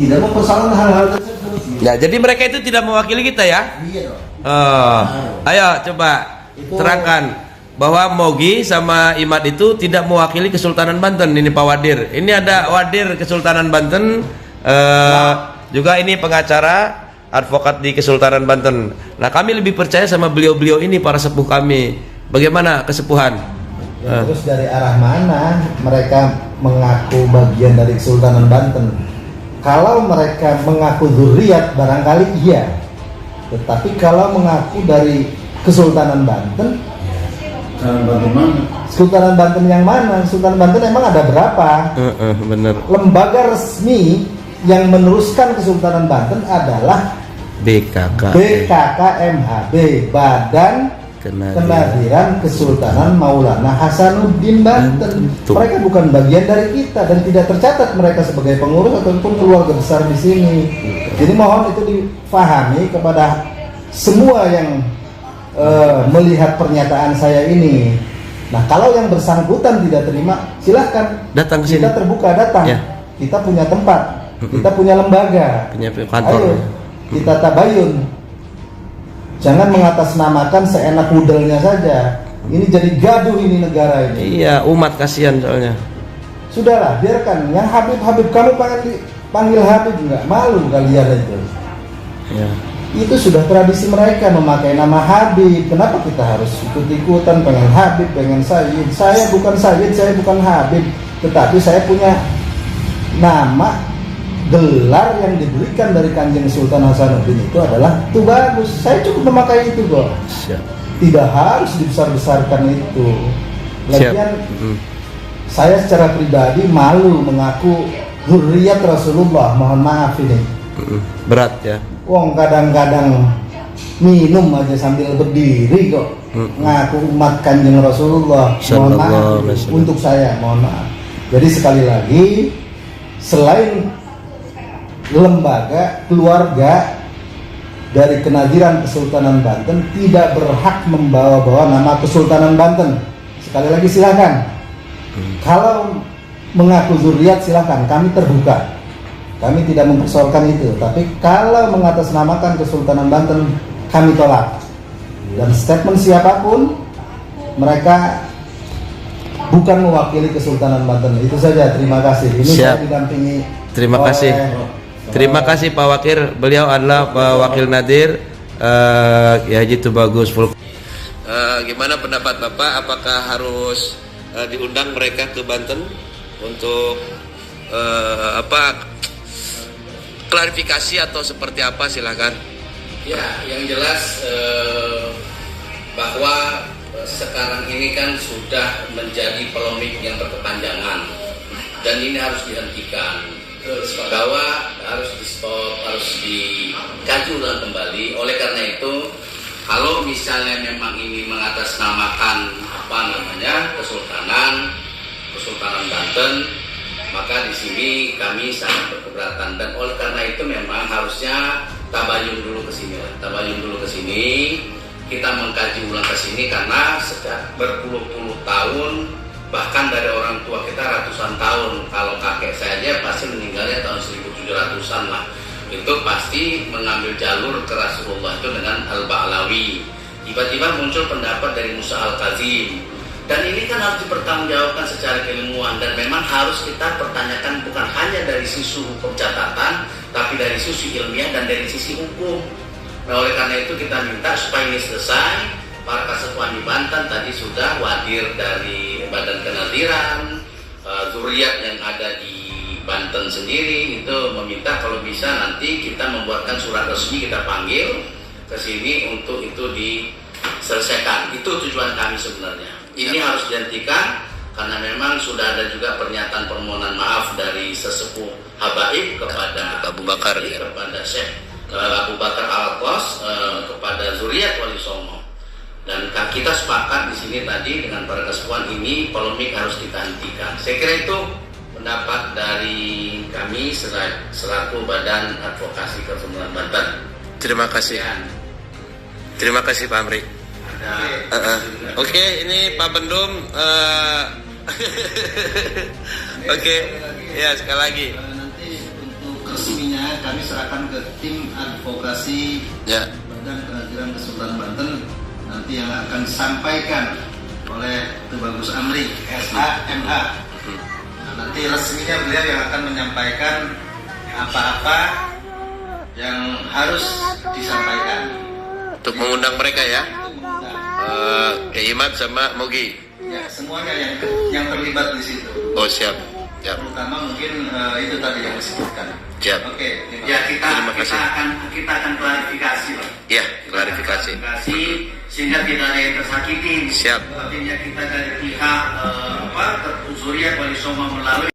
tidak mempersoalkan hal-hal tersebut. Ya, jadi mereka itu tidak mewakili kita ya? Iya dong. Ayo coba terangkan bahwa Mogi sama Imad itu tidak mewakili Kesultanan Banten. Ini Pak Wadir. Ini ada Wadir Kesultanan Banten, juga ini pengacara advokat di Kesultanan Banten. Nah, kami lebih percaya sama beliau-beliau ini, para sepuh kami. Bagaimana kesepuhan? Ya, terus dari arah mana mereka mengaku bagian dari Kesultanan Banten? Kalau mereka mengaku dzurriyyat barangkali iya. Tetapi kalau mengaku dari Kesultanan Banten, Kesultanan Banten yang mana? Kesultanan Banten emang ada berapa? Bener. Lembaga resmi yang meneruskan Kesultanan Banten adalah BKKMHB, Badan Kenadiran Kesultanan Maulana Hasanuddin Banten. Mereka bukan bagian dari kita dan tidak tercatat mereka sebagai pengurus ataupun keluarga besar di sini. Jadi mohon itu difahami kepada semua yang melihat pernyataan saya ini. Nah, kalau yang bersangkutan tidak terima, silahkan datang ke sini. Kita terbuka datang. Ya. Kita punya tempat, kita punya lembaga, punya kantor. Ayo, kita tabayun. Jangan mengatasnamakan seenak udelnya saja. Ini jadi gaduh ini negara ini. Iya, umat kasihan soalnya. Sudahlah, biarkan. Yang Habib kamu panggil Habib nggak? Malu kalian itu. Ya. Itu sudah tradisi mereka memakai nama Habib. Kenapa kita harus ikut-ikutan pengen Habib, pengen Sayyid? Saya bukan Sayyid, saya bukan Habib, tetapi saya punya nama, gelar yang diberikan dari Kanjeng Sultan Hasanuddin itu adalah itu bagus. Saya cukup memakai itu kok. Tidak harus dibesar-besarkan itu. Lagian saya secara pribadi malu mengaku dzurriyyat Rasulullah. Mohon maaf ini. Berat ya. Wong kadang-kadang minum aja sambil berdiri kok ngaku umat Kanjeng Rasulullah. Mohon maaf untuk saya, mohon maaf. Jadi sekali lagi, selain lembaga keluarga dari Kenadiran Kesultanan Banten tidak berhak membawa-bawa nama Kesultanan Banten. Sekali lagi silakan. Kalau mengaku dzurriyyat silakan, kami terbuka. Kami tidak mempersoalkan itu, tapi kalau mengatasnamakan Kesultanan Banten, kami tolak. Dan statement siapapun, mereka bukan mewakili Kesultanan Banten. Itu saja, terima kasih. Ini saya didampingi. Terima kasih. Terima kasih Pak Wakil. Beliau adalah Pak Wakil Nadir Kiai Haji Tubagus. Gimana pendapat Bapak? Apakah harus diundang mereka ke Banten untuk klarifikasi atau seperti apa, silakan. Ya, yang jelas bahwa sekarang ini kan sudah menjadi polemik yang berkepanjangan dan ini harus dihentikan, bahwa harus di stop, harus dikaji ulang kembali. Oleh karena itu, kalau misalnya memang ini mengatasnamakan Kesultanan Banten, maka di sini kami sangat berkeberatan, dan oleh karena itu memang harusnya tabayun dulu ke sini, kita mengkaji ulang ke sini, karena sejak berpuluh-puluh tahun, bahkan dari orang tua kita ratusan tahun. Kalau kakek saya pasti meninggalnya tahun 1700-an lah, itu pasti mengambil jalur ke Rasulullah itu dengan Al-Ba'lawi. Tiba-tiba muncul pendapat dari Musa Al-Kazim. Dan ini kan harus dipertanggungjawabkan secara keilmuan, dan memang harus kita pertanyakan bukan hanya dari sisi hukum catatan, tapi dari sisi ilmiah dan dari sisi hukum. Nah, oleh karena itu kita minta supaya ini selesai. Para kesepuhan di Banten tadi sudah wadir dari Badan Kenadiran, dzurriyyat yang ada di Banten sendiri itu meminta kalau bisa nanti kita membuatkan surat resmi, kita panggil ke sini untuk itu diselesaikan. Itu tujuan kami sebenarnya. Ini harus dihentikan karena memang sudah ada juga pernyataan permohonan maaf dari sesepuh habaib kepada Abu Bakar, kepada Syekh Abu Bakar Al-Qas, kepada dzurriyyat Wali Songo. Dan kita sepakat di sini tadi dengan para kesepuhan ini polemik harus kita hentikan. Saya kira itu pendapat dari kami selaku Badan Advokasi Kesultanan Banten. Terima kasih. Terima kasih Pak Amri. Oke, ini Pak Bendum. Oke, ya sekali lagi. Nanti untuk resminya kami serahkan ke tim advokasi Ya. Badan Keadilan Kesultanan Banten nanti yang akan disampaikan oleh Tubagus Amri SHMH. Nah, nanti resminya beliau yang akan menyampaikan apa-apa yang harus disampaikan. Untuk mengundang mereka ya. Untuk mengundang. Imad sama Mogi. Ya, semuanya yang terlibat di situ. Oh siap. Siap. Terutama mungkin itu tadi yang disebutkan. Siap. Oke. Ya Terima kasih. kita akan klarifikasi, Pak. Ya, klarifikasi. Sehingga tidak ada yang tersakiti. Siap. Artinya kita dari pihak terunsuri Wali Songo melalui